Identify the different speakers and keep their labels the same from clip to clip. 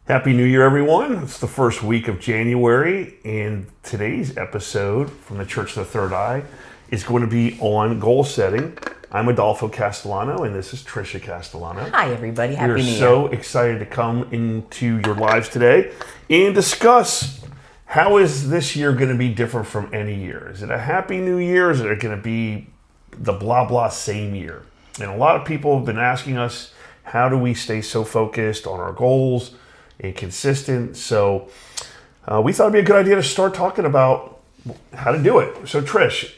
Speaker 1: Happy New Year, everyone. It's the first week of January, and today's episode from the Church of the Third Eye is going to be on goal setting. I'm Adolfo Castellano, and this is Tricia Castellano.
Speaker 2: Hi, everybody. Happy New Year.
Speaker 1: We're so excited to come into your lives today and discuss how is this year going to be different from any year. Is it a happy new year? Is it going to be the blah, blah, same year? And a lot of people have been asking us, how do we stay so focused on our goals and consistent? So we thought it'd be a good idea to start talking about how to do it. So Trish,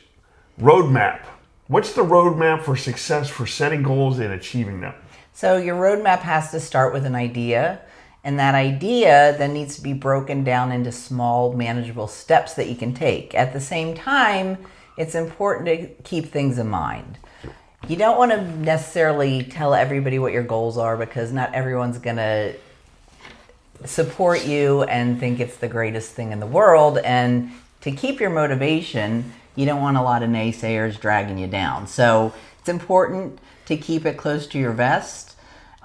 Speaker 1: roadmap. What's the roadmap for success for setting goals and achieving them?
Speaker 2: So your roadmap has to start with an idea, and that idea then needs to be broken down into small, manageable steps that you can take. At the same time, it's important to keep things in mind. You don't want to necessarily tell everybody what your goals are, because not everyone's going to support you and think it's the greatest thing in the world. And to keep your motivation, you don't want a lot of naysayers dragging you down. So it's important to keep it close to your vest.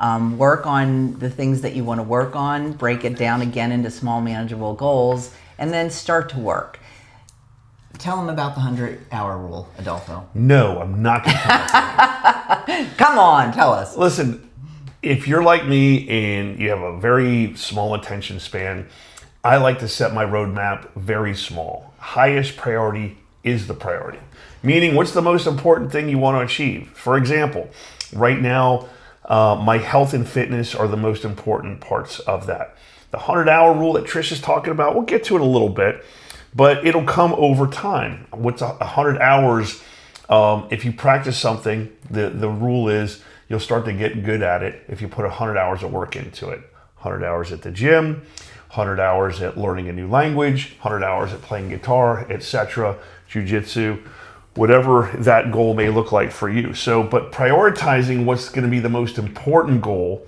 Speaker 2: Work on the things that you want to work on, break it down again into small manageable goals, and then start to work. Tell them about the 100-hour rule, Adolfo.
Speaker 1: No, I'm not going to tell you.
Speaker 2: Come on, tell us.
Speaker 1: Listen, if you're like me and you have a very small attention span, I like to set my roadmap very small. Highest priority is the priority. Meaning, what's the most important thing you want to achieve? For example, right now, my health and fitness are the most important parts of that. The 100-hour rule that Trish is talking about, we'll get to it a little bit, but it'll come over time. What's 100 hours? If you practice something, the rule is you'll start to get good at it if you put 100 hours of work into it. 100 hours at the gym, 100 hours at learning a new language, 100 hours at playing guitar, etc., jiu-jitsu, whatever that goal may look like for you. So, but prioritizing what's going to be the most important goal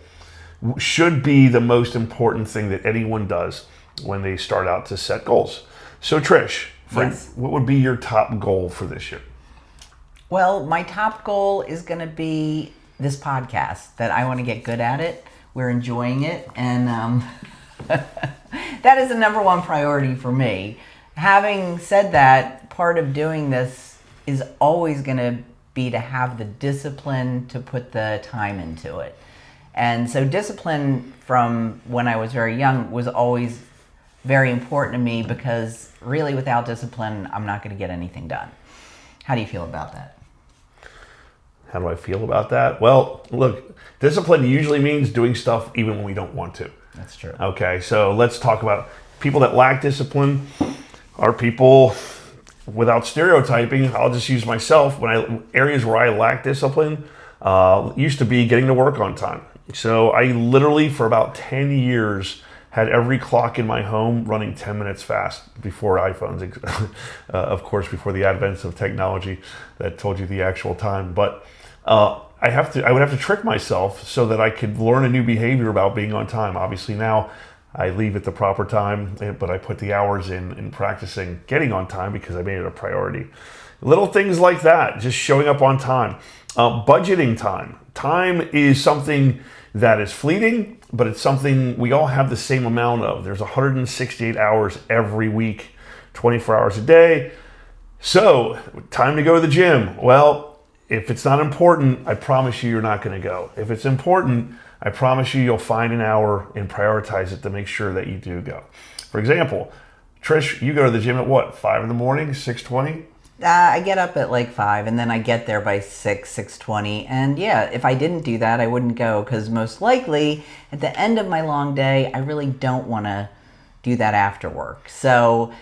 Speaker 1: should be the most important thing that anyone does when they start out to set goals. So Trish,
Speaker 2: Yes.
Speaker 1: What would be your top goal for this year?
Speaker 2: Well, my top goal is going to be this podcast, that I want to get good at it. We're enjoying it, and that is the number one priority for me. Having said that, part of doing this is always going to be to have the discipline to put the time into it. And so discipline from when I was very young was always very important to me, because really without discipline, I'm not going to get anything done. How do you feel about that?
Speaker 1: How do I feel about that? Well, look, discipline usually means doing stuff even when we don't want to.
Speaker 2: That's true.
Speaker 1: Okay, so let's talk about people that lack discipline are people, without stereotyping, I'll just use myself. Areas where I lack discipline used to be getting to work on time. So I literally, for about 10 years, had every clock in my home running 10 minutes fast before iPhones, of course, before the advent of technology that told you the actual time. But I would have to trick myself so that I could learn a new behavior about being on time. Obviously now I leave at the proper time, but I put the hours in practicing getting on time because I made it a priority. Little things like that, just showing up on time. Budgeting time. Time is something that is fleeting, but it's something we all have the same amount of. There's 168 hours every week, 24 hours a day. So, time to go to the gym. Well, if it's not important, I promise you're not going to go. If it's important, I promise you'll find an hour and prioritize it to make sure that you do go. For example, Trish, you go to the gym at what, 5 in the morning, 6:20?
Speaker 2: I get up at like 5, and then I get there by 6:20. And yeah, if I didn't do that, I wouldn't go, because most likely at the end of my long day, I really don't want to do that after work. So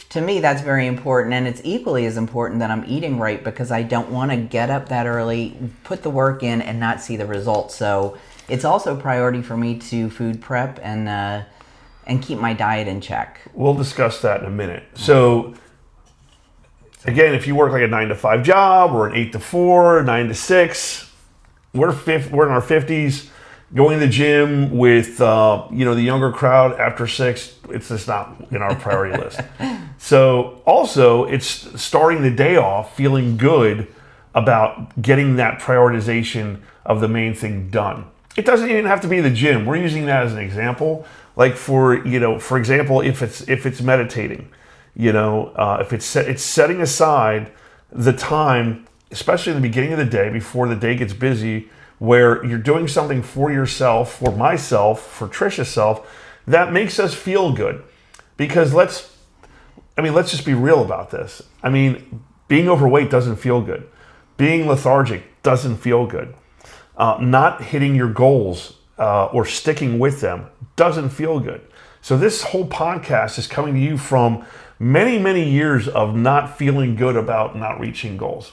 Speaker 2: to me, that's very important. And it's equally as important that I'm eating right, because I don't want to get up that early, put the work in, and not see the results. So it's also a priority for me to food prep and keep my diet in check.
Speaker 1: We'll discuss that in a minute. So again, if you work like a 9-to-5 job or an 8-to-4, 9-to-6, we're in our 50s. Going to the gym with the younger crowd after 6, it's just not in our priority list. So also, it's starting the day off feeling good about getting that prioritization of the main thing done. It doesn't even have to be the gym. We're using that as an example. Like for example, if it's meditating, if it's setting aside the time, especially in the beginning of the day before the day gets busy, where you're doing something for yourself, for myself, for Trisha's self, that makes us feel good. Because let's just be real about this. I mean, being overweight doesn't feel good. Being lethargic doesn't feel good. Not hitting your goals or sticking with them doesn't feel good. So this whole podcast is coming to you from many, many years of not feeling good about not reaching goals.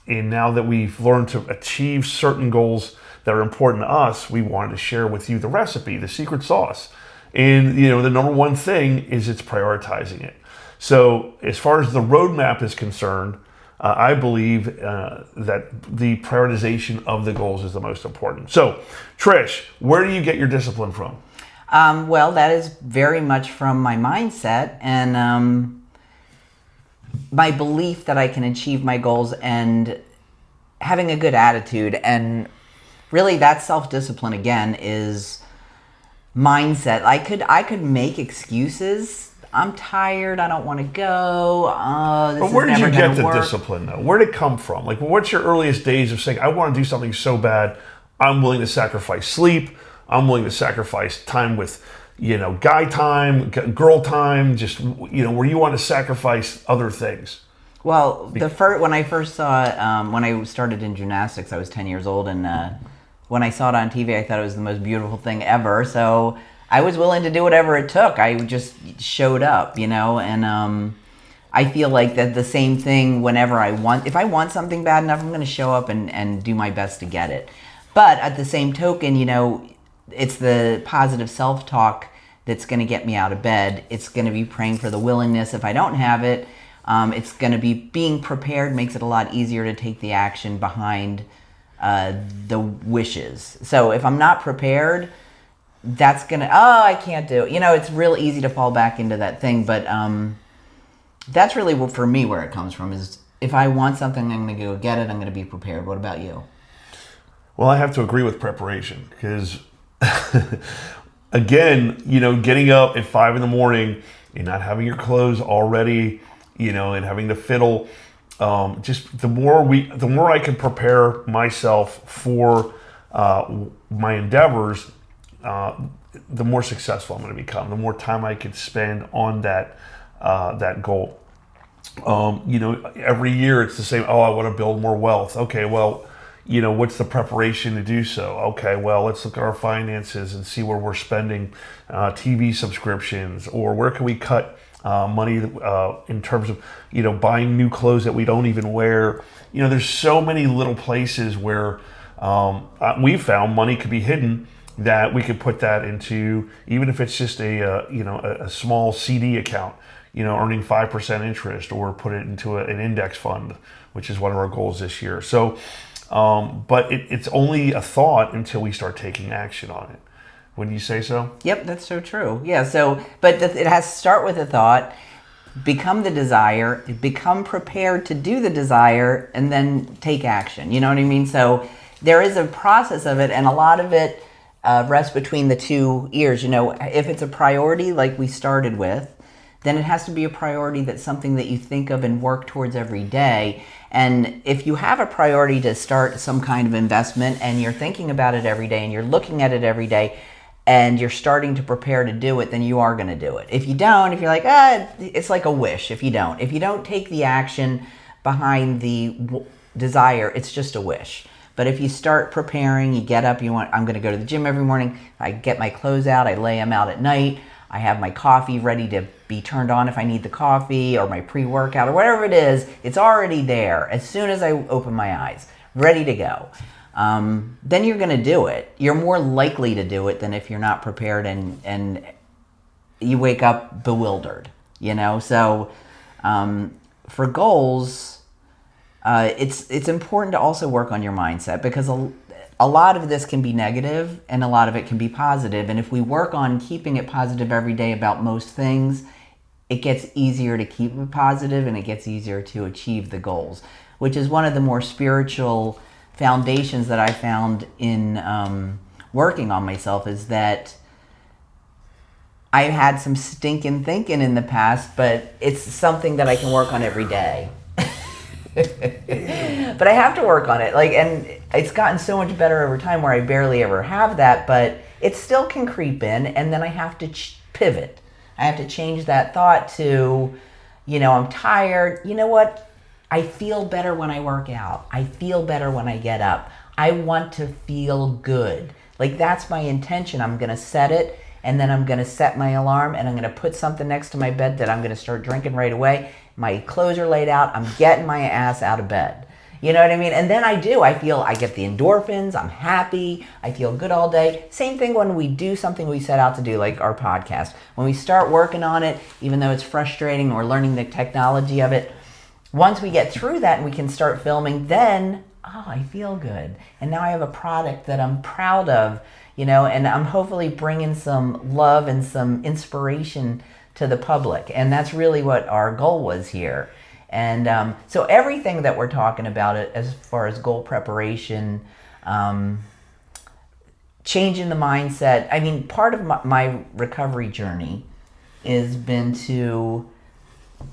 Speaker 1: And now that we've learned to achieve certain goals that are important to us, we wanted to share with you the recipe, the secret sauce. And the number one thing is it's prioritizing it. So as far as the roadmap is concerned, I believe that the prioritization of the goals is the most important. So, Trish, where do you get your discipline from?
Speaker 2: Well, that is very much from my mindset and my belief that I can achieve my goals and having a good attitude. And really that self-discipline, again, is mindset. I could make excuses. I'm tired. I don't want to go.
Speaker 1: But where did you get the discipline, though? Where did it come from? Like, what's your earliest days of saying, I want to do something so bad, I'm willing to sacrifice sleep, I'm willing to sacrifice time with, guy time, girl time, just, where you want to sacrifice other things?
Speaker 2: Well, when I first saw it, when I started in gymnastics, I was 10 years old, and when I saw it on TV, I thought it was the most beautiful thing ever. So I was willing to do whatever it took. I just showed up, and I feel like that the same thing whenever if I want something bad enough, I'm going to show up and do my best to get it. But at the same token, it's the positive self-talk that's going to get me out of bed. It's going to be praying for the willingness if I don't have it. It's going to be being prepared makes it a lot easier to take the action behind the wishes. So if I'm not prepared, that's gonna, I can't do it. It's real easy to fall back into that thing, but that's really for me where it comes from is if I want something, I'm gonna go get it, I'm gonna be prepared. What about you?
Speaker 1: Well, I have to agree with preparation because, again, getting up at 5 a.m. and not having your clothes all ready, and having to fiddle, just the more I can prepare myself for my endeavors, the more successful I'm going to become, the more time I can spend on that goal. Every year it's the same. I want to build more wealth. Okay, well, what's the preparation to do so? Okay, well, let's look at our finances and see where we're spending TV subscriptions, or where can we cut money in terms of, buying new clothes that we don't even wear. There's so many little places where we found money could be hidden that we could put that into, even if it's just a small CD account, earning 5% interest, or put it into an index fund, which is one of our goals this year. So, but it's only a thought until we start taking action on it. Wouldn't you say so?
Speaker 2: Yep, that's so true. Yeah, but it has to start with a thought, become the desire, become prepared to do the desire, and then take action. You know what I mean? So there is a process of it, and a lot of it rests between the two ears. If it's a priority like we started with, then it has to be a priority that's something that you think of and work towards every day. And if you have a priority to start some kind of investment and you're thinking about it every day and you're looking at it every day and you're starting to prepare to do it, then you are going to do it. If you don't, if you're like, it's like a wish. If you don't take the action behind the desire, it's just a wish. But if you start preparing, you get up, I'm going to go to the gym every morning. I get my clothes out, I lay them out at night. I have my coffee ready to be turned on if I need the coffee, or my pre-workout, or whatever it is. It's already there as soon as I open my eyes, ready to go. Then you're going to do it. You're more likely to do it than if you're not prepared and you wake up bewildered, So for goals, it's important to also work on your mindset, because a lot of this can be negative and a lot of it can be positive. And if we work on keeping it positive every day about most things, it gets easier to keep it positive and it gets easier to achieve the goals, which is one of the more spiritual foundations that I found in working on myself, is that I've had some stinking thinking in the past, but it's something that I can work on every day. But I have to work on it. And it's gotten so much better over time where I barely ever have that, but it still can creep in, and then I have to pivot. I have to change that thought to, I'm tired. You know what? I feel better when I work out. I feel better when I get up. I want to feel good. That's my intention. I'm going to set it, and then I'm going to set my alarm, and I'm going to put something next to my bed that I'm going to start drinking right away. My clothes are laid out. I'm getting my ass out of bed. You know what I mean? And then I get the endorphins. I'm happy. I feel good all day. Same thing when we do something we set out to do, like our podcast. When we start working on it, even though it's frustrating, we're learning the technology of it. Once we get through that and we can start filming, then, I feel good. And now I have a product that I'm proud of, and I'm hopefully bringing some love and some inspiration to the public. And that's really what our goal was here. And so everything that we're talking about as far as goal preparation, changing the mindset. Part of my recovery journey has been to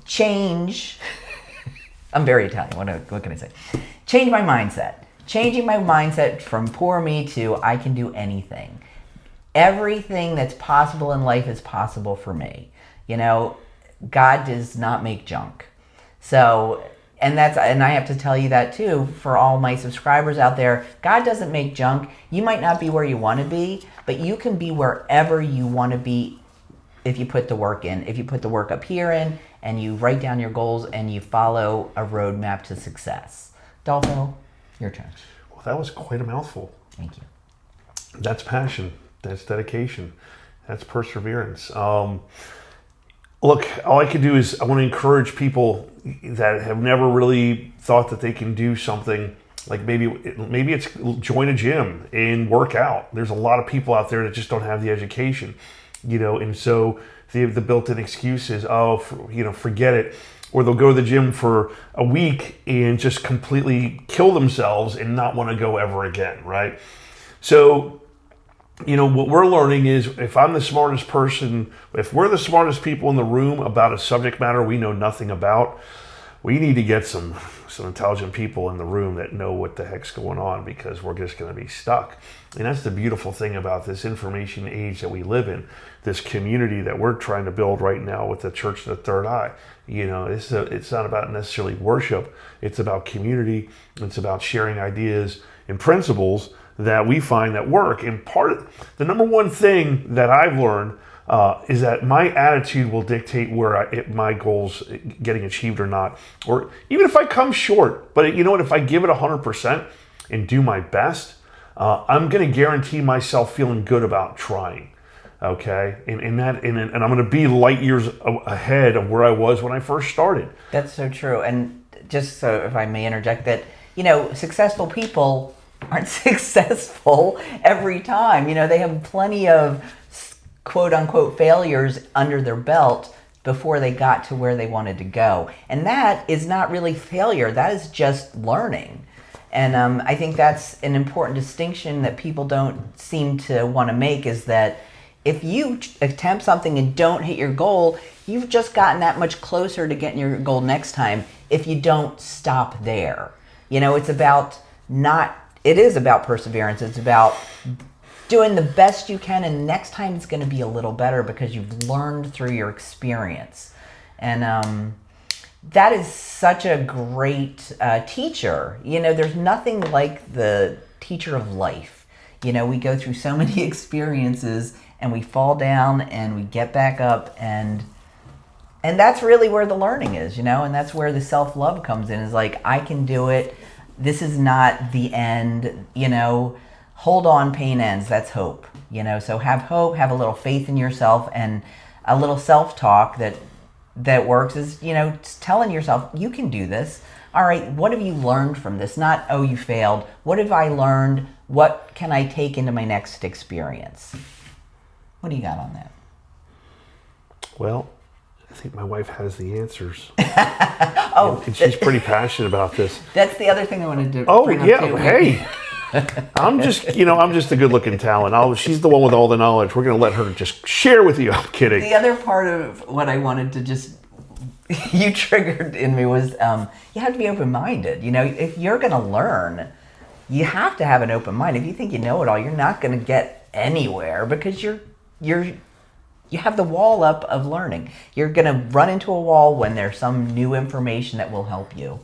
Speaker 2: change. I'm very Italian. What can I say? Change my mindset. Changing my mindset from poor me to I can do anything. Everything that's possible in life is possible for me. God does not make junk. So, and I have to tell you that too, for all my subscribers out there, God doesn't make junk. You might not be where you want to be, but you can be wherever you want to be if you put the work in. If you put the work up here in, and you write down your goals and you follow a roadmap to success. Dolfo, your turn.
Speaker 1: Well, that was quite a mouthful.
Speaker 2: Thank you.
Speaker 1: That's passion. That's dedication. That's perseverance. Look, all I can do is I want to encourage people that have never really thought that they can do something, like maybe it's join a gym and work out. There's a lot of people out there that just don't have the education, and so the built-in excuse is, forget it. Or they'll go to the gym for a week and just completely kill themselves and not want to go ever again, right? So, what we're learning is if I'm the smartest person, if we're the smartest people in the room about a subject matter we know nothing about, we need to get some intelligent people in the room that know what the heck's going on, because we're just going to be stuck. And that's the beautiful thing about this information age that we live in, this community that we're trying to build right now with the Church of the Third Eye. It's not about necessarily worship. It's about community. It's about sharing ideas and principles that we find that work. And the number one thing that I've learned is that my attitude will dictate where my goals getting achieved or not, or even if I come short. But you know what? If I give it 100% and do my best, I'm going to guarantee myself feeling good about trying. Okay, and I'm going to be light years ahead of where I was when I first started.
Speaker 2: That's so true. And just so if I may interject that, successful people aren't successful every time. They have plenty of quote unquote failures under their belt before they got to where they wanted to go. And that is not really failure. That is just learning. And I think that's an important distinction that people don't seem to want to make, is that if you attempt something and don't hit your goal, you've just gotten that much closer to getting your goal next time if you don't stop there. It is about perseverance. It's about doing the best you can, and next time it's going to be a little better because you've learned through your experience. And that is such a great teacher. There's nothing like the teacher of life. We go through so many experiences and we fall down and we get back up, and that's really where the learning is, and that's where the self-love comes in, is like, I can do it. This is not the end, hold on, pain ends. That's hope, so have hope, have a little faith in yourself, and a little self-talk that works is, telling yourself, you can do this. All right, what have you learned from this? Not, oh, you failed. What have I learned? What can I take into my next experience? What do you got on that?
Speaker 1: Well, I think my wife has the answers.
Speaker 2: Oh,
Speaker 1: and she's pretty passionate about this.
Speaker 2: That's the other thing I wanted to
Speaker 1: Oh,
Speaker 2: bring
Speaker 1: yeah.
Speaker 2: up too.
Speaker 1: Hey. I'm just a good-looking talent. She's the one with all the knowledge. We're going to let her just share with you. I'm kidding.
Speaker 2: The other part of what I wanted to just you triggered in me was you have to be open-minded. If you're going to learn, you have to have an open mind. If you think you know it all, you're not going to get anywhere because you have the wall up of learning. You're going to run into a wall when there's some new information that will help you.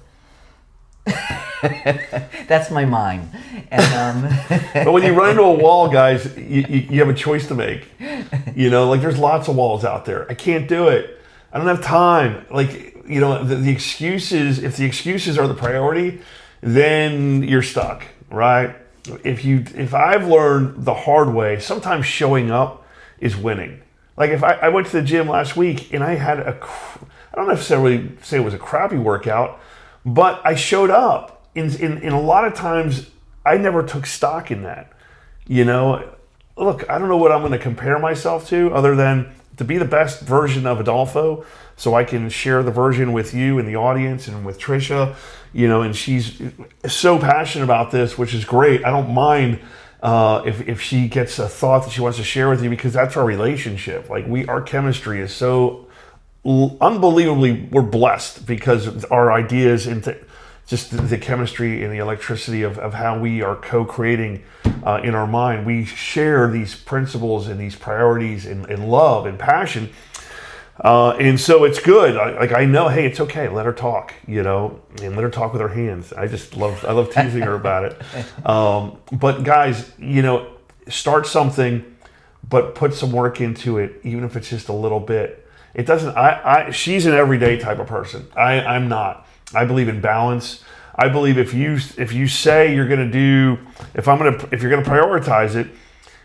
Speaker 2: That's my mind.
Speaker 1: But when you run into a wall, guys, you have a choice to make. Like there's lots of walls out there. I can't do it. I don't have time. The excuses, if the excuses are the priority, then you're stuck, right? If I've learned the hard way, sometimes showing up is winning. Like if I went to the gym last week and I had I don't necessarily say it was a crappy workout, but I showed up. In a lot of times, I never took stock in that. Look, I don't know what I'm going to compare myself to other than to be the best version of Adolfo, so I can share the version with you and the audience and with Trisha, and she's so passionate about this, which is great. I don't mind if she gets a thought that she wants to share with you because that's our relationship. Our chemistry is so unbelievably, we're blessed because our ideas into just the chemistry and the electricity of how we are co-creating in our mind. We share these principles and these priorities and love and passion. And so it's good. I know, hey, it's okay. Let her talk, and let her talk with her hands. I love teasing her about it. But guys, start something, but put some work into it, even if it's just a little bit. It doesn't, she's an everyday type of person. I'm not. I believe in balance. I believe if you say you're going to do, if you're going to prioritize it,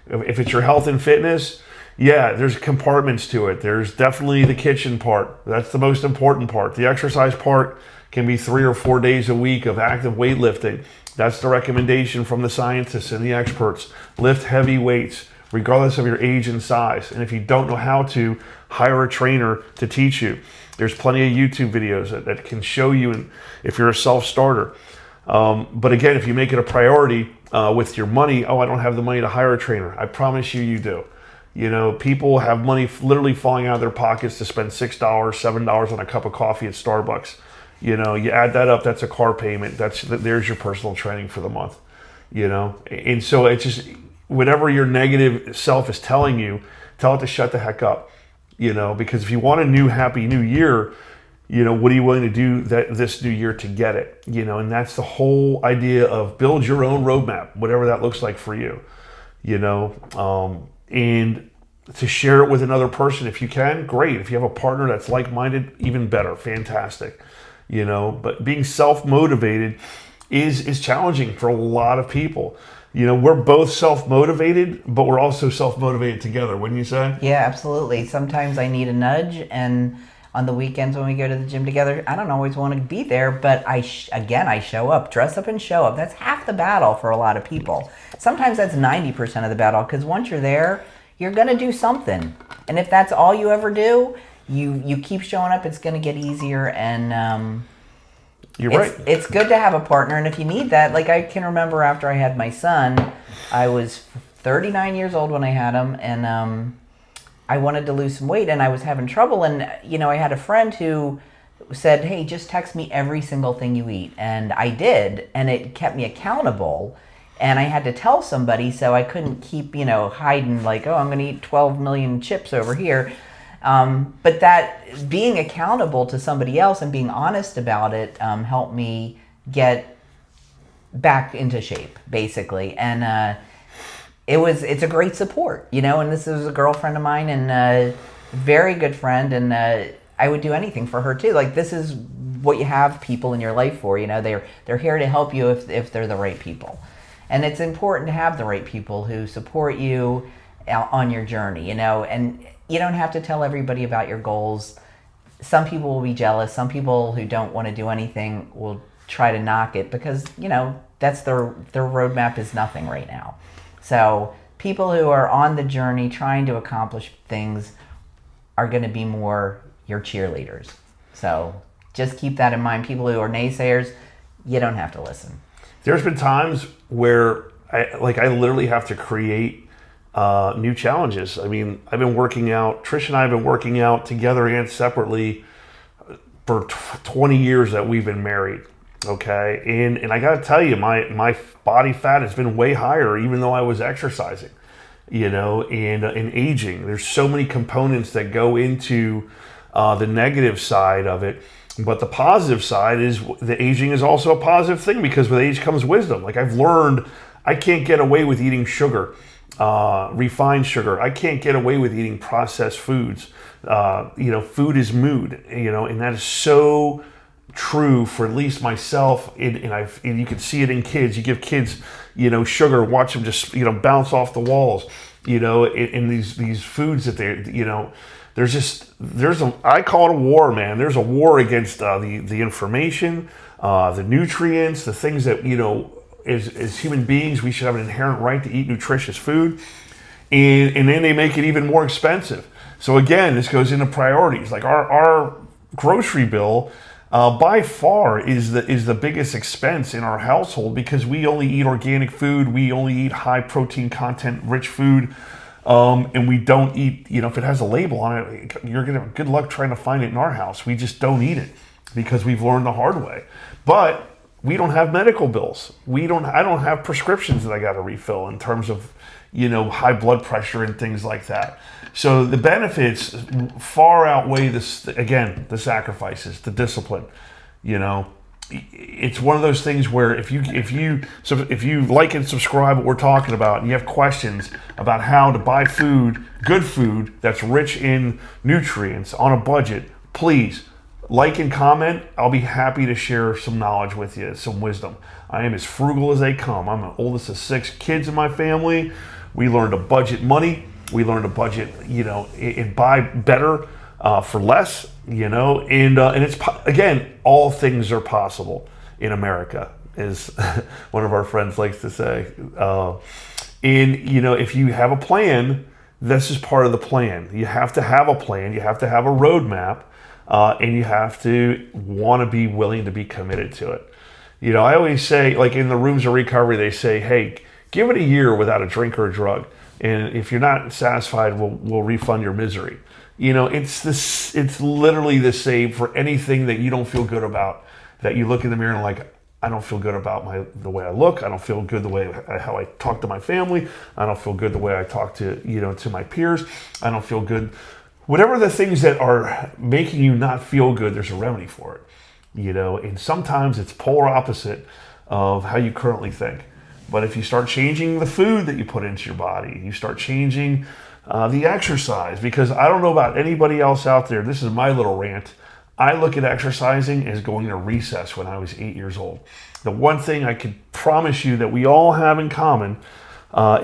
Speaker 1: if it's your health and fitness, yeah, there's compartments to it. There's definitely the kitchen part. That's the most important part. The exercise part can be 3 or 4 days a week of active weightlifting. That's the recommendation from the scientists and the experts. Lift heavy weights, regardless of your age and size. And if you don't know how to, hire a trainer to teach you. There's plenty of YouTube videos that can show you if you're a self-starter. But again, if you make it a priority with your money, I don't have the money to hire a trainer. I promise you do. People have money literally falling out of their pockets to spend $6, $7 on a cup of coffee at Starbucks. You add that up, that's a car payment. There's your personal training for the month. And so it's just, whatever your negative self is telling you, tell it to shut the heck up. Because if you want a new happy new year, what are you willing to do this new year to get it? And that's the whole idea of build your own roadmap, whatever that looks like for you. And to share it with another person if you can, great. If you have a partner that's like-minded, even better, fantastic. But being self-motivated is challenging for a lot of people. We're both self-motivated, but we're also self-motivated together, wouldn't you say?
Speaker 2: Yeah, absolutely. Sometimes I need a nudge, and on the weekends when we go to the gym together, I don't always want to be there, but I show up, dress up and show up. That's half the battle for a lot of people. Sometimes that's 90% of the battle, because once you're there, you're going to do something. And if that's all you ever do, you keep showing up, it's going to get easier. And
Speaker 1: you're right.
Speaker 2: It's good to have a partner, and if you need that, I can remember after I had my son, I was 39 years old when I had him, and I wanted to lose some weight, and I was having trouble, and I had a friend who said, hey, just text me every single thing you eat, and I did, and it kept me accountable, and I had to tell somebody, so I couldn't keep hiding I'm going to eat 12 million chips over here. But that being accountable to somebody else and being honest about it helped me get back into shape, basically. And it's a great support, and this is a girlfriend of mine and a very good friend, and I would do anything for her too. This is what you have people in your life for, they're here to help you if they're the right people. And it's important to have the right people who support you on your journey, and you don't have to tell everybody about your goals. Some people will be jealous. Some people who don't want to do anything will try to knock it because, that's their roadmap is nothing right now. So people who are on the journey trying to accomplish things are going to be more your cheerleaders. So just keep that in mind. People who are naysayers, you don't have to listen.
Speaker 1: There's been times where I literally have to create new challenges. I mean, I've been working out. Trish and I have been working out together and separately for 20 years that we've been married. Okay, and I got to tell you, my body fat has been way higher, even though I was exercising. And aging. There's so many components that go into the negative side of it. But the positive side is the aging is also a positive thing, because with age comes wisdom. Like, I've learned I can't get away with eating sugar, refined sugar. I can't get away with eating processed foods. Food is mood, and that is so true for at least myself. And you can see it in kids. You give kids, sugar, watch them just, bounce off the walls, in these foods that I call it a war, man. There's a war against the information, the nutrients, the things that, as human beings, we should have an inherent right to eat nutritious food. And then they make it even more expensive. So again, this goes into priorities. Like our grocery bill, by far is the biggest expense in our household, because we only eat organic food, we only eat high protein content rich food, and we don't eat, if it has a label on it, you're gonna have good luck trying to find it in our house. We just don't eat it because we've learned the hard way. But we don't have medical bills. I don't have prescriptions that I got to refill in terms of, high blood pressure and things like that. So the benefits far outweigh the sacrifices, the discipline. It's one of those things where if you like and subscribe what we're talking about, and you have questions about how to buy good food that's rich in nutrients on a budget, please like and comment. I'll be happy to share some knowledge with you, some wisdom. I am as frugal as they come. I'm the oldest of 6 kids in my family. We learned to budget money. We learned to budget, and buy better for less, and it's, again, all things are possible in America, as one of our friends likes to say. If you have a plan, this is part of the plan. You have to have a plan. You have to have a roadmap, and you have to want to be willing to be committed to it. I always say, like in the Rooms of Recovery, they say, hey, give it a year without a drink or a drug. And if you're not satisfied, we'll refund your misery. It's literally the same for anything that you don't feel good about, that you look in the mirror and like, I don't feel good about the way I look. I don't feel good the way how I talk to my family. I don't feel good the way I talk to, to my peers. I don't feel good. Whatever the things that are making you not feel good, there's a remedy for it. And sometimes it's polar opposite of how you currently think. But if you start changing the food that you put into your body, you start changing the exercise, because I don't know about anybody else out there. This is my little rant. I look at exercising as going to recess when I was 8 years old. The one thing I could promise you that we all have in common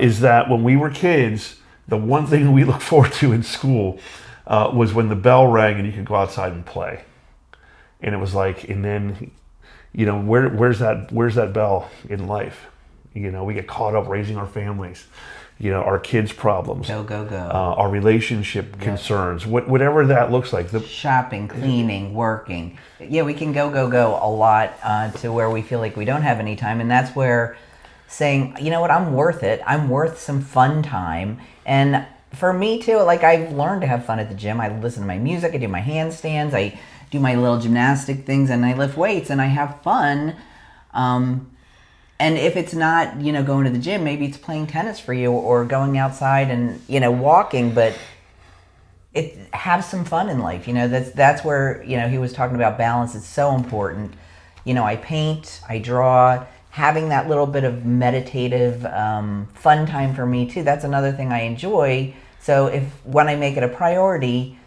Speaker 1: is that when we were kids, the one thing we looked forward to in school was when the bell rang and you could go outside and play. And it was like, and then, where's that bell in life? We get caught up raising our families, our kids' problems,
Speaker 2: go,
Speaker 1: our relationship concerns, whatever that looks like.
Speaker 2: Shopping, cleaning, working. Yeah, we can go a lot to where we feel like we don't have any time. And that's where saying, you know what, I'm worth it. I'm worth some fun time. And for me too, like, I've learned to have fun at the gym. I listen to my music, I do my handstands, I do my little gymnastic things, and I lift weights, and I have fun. And if it's not, going to the gym, maybe it's playing tennis for you, or going outside and, walking, but have some fun in life. That's where, he was talking about balance. It's so important. I paint, I draw, having that little bit of meditative, fun time for me too. That's another thing I enjoy. So when I make it a priority,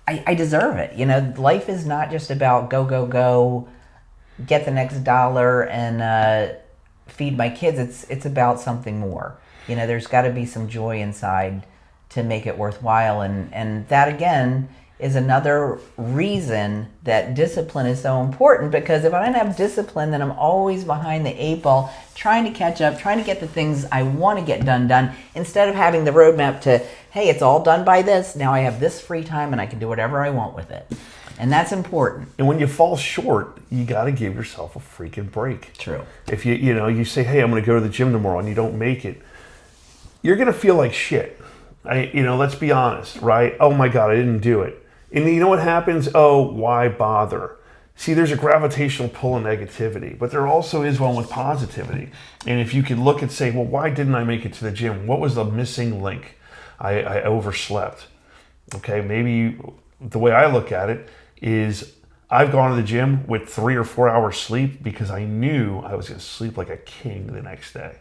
Speaker 2: I deserve it. Life is not just about go, get the next dollar and feed my kids. It's about something more. There's got to be some joy inside to make it worthwhile, and that again is another reason that discipline is so important, because if I don't have discipline, then I'm always behind the 8 ball, trying to catch up, trying to get the things I want to get done, instead of having the roadmap to, hey, it's all done by this, now I have this free time and I can do whatever I want with it. And that's important.
Speaker 1: And when you fall short, you got to give yourself a freaking break.
Speaker 2: True.
Speaker 1: If you say, hey, I'm going to go to the gym tomorrow, and you don't make it, you're going to feel like shit. Let's be honest, right? Oh my God, I didn't do it. And you know what happens? Oh, why bother? See, there's a gravitational pull of negativity, but there also is one with positivity. And if you could look and say, well, why didn't I make it to the gym? What was the missing link? I overslept. Okay, maybe the way I look at it is I've gone to the gym with 3 or 4 hours sleep because I knew I was going to sleep like a king the next day.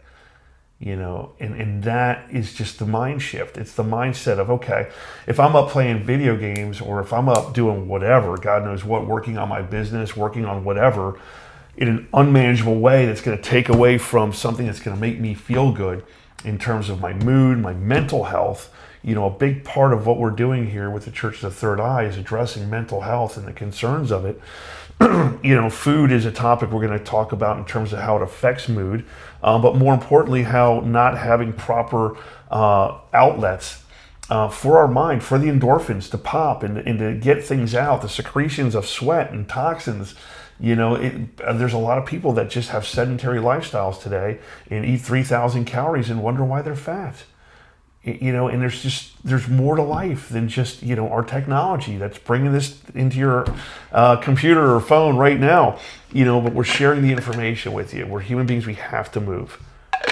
Speaker 1: And that is just the mind shift. It's the mindset of, okay, if I'm up playing video games, or if I'm up doing whatever, God knows what, working on my business, working on whatever, in an unmanageable way that's going to take away from something that's going to make me feel good in terms of my mood, my mental health. A big part of what we're doing here with the Church of the Third Eye is addressing mental health and the concerns of it. Food is a topic we're going to talk about in terms of how it affects mood, but more importantly, how not having proper outlets for our mind, for the endorphins to pop and to get things out, the secretions of sweat and toxins. There's a lot of people that just have sedentary lifestyles today and eat 3,000 calories and wonder why they're fat. And there's more to life than just, our technology that's bringing this into your computer or phone right now, but we're sharing the information with you. We're human beings. We have to move.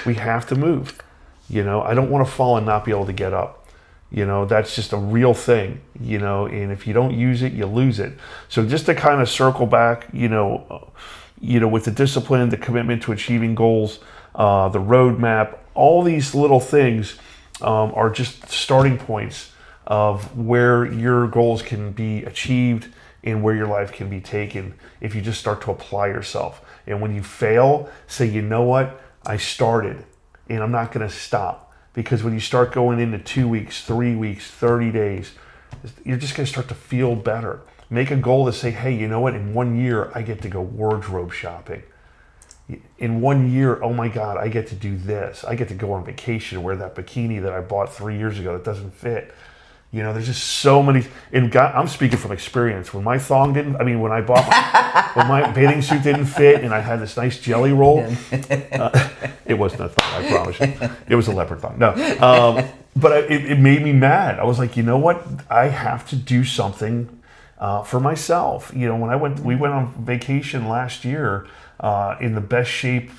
Speaker 1: I don't want to fall and not be able to get up. That's just a real thing, and if you don't use it, you lose it. So just to kind of circle back, with the discipline, the commitment to achieving goals, the roadmap, all these little things are just starting points of where your goals can be achieved and where your life can be taken if you just start to apply yourself. And when you fail, say, you know what, I started and I'm not going to stop. Because when you start going into 2 weeks, 3 weeks, 30 days, you're just going to start to feel better. Make a goal to say, hey, you know what, in 1 year, I get to go wardrobe shopping. In 1 year, oh my God, I get to do this. I get to go on vacation and wear that bikini that I bought 3 years ago that doesn't fit. There's just so many. And God, I'm speaking from experience. When my thong didn't, when I bought when my bathing suit didn't fit and I had this nice jelly roll, it wasn't a thong, I promise you. It was a leopard thong. No. But it made me mad. I was like, you know what? I have to do something for myself. When we went on vacation last year, in the best shape,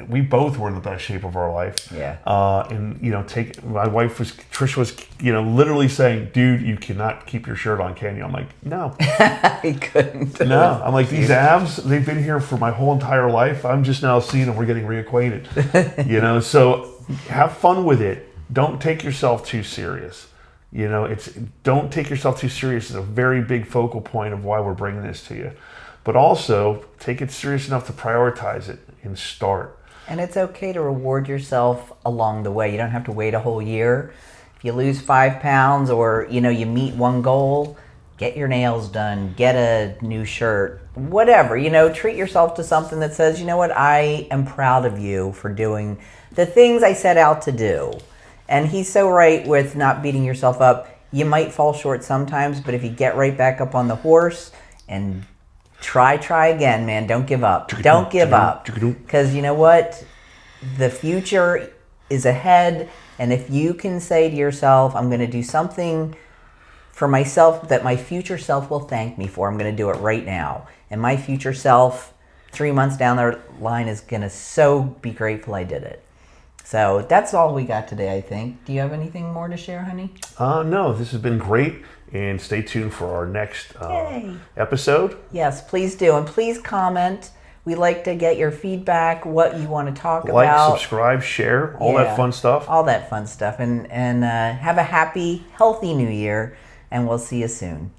Speaker 1: we both were in the best shape of our life.
Speaker 2: Yeah.
Speaker 1: My wife Trish was, literally saying, dude, you cannot keep your shirt on, can you? I'm like, no.
Speaker 2: He couldn't.
Speaker 1: No. I'm like, these abs, they've been here for my whole entire life. I'm just now seeing them. We're getting reacquainted. So have fun with it. Don't take yourself too serious. Don't take yourself too serious is a very big focal point of why we're bringing this to you. But also take it serious enough to prioritize it and start.
Speaker 2: And it's okay to reward yourself along the way. You don't have to wait a whole year. If you lose 5 pounds or, you meet one goal, get your nails done, get a new shirt, whatever. Treat yourself to something that says, you know what, I am proud of you for doing the things I set out to do. And he's so right with not beating yourself up. You might fall short sometimes, but if you get right back up on the horse and try again, man. Don't give up. Don't give up. Because you know what? The future is ahead. And if you can say to yourself, I'm going to do something for myself that my future self will thank me for, I'm going to do it right now. And my future self, 3 months down the line, is going to so be grateful I did it. So that's all we got today, I think. Do you have anything more to share, honey?
Speaker 1: No, this has been great. And stay tuned for our next episode.
Speaker 2: Yes, please do. And please comment. We like to get your feedback, what you want to talk about.
Speaker 1: Like, subscribe, share, all that fun stuff.
Speaker 2: All that fun stuff. And have a happy, healthy new year. And we'll see you soon.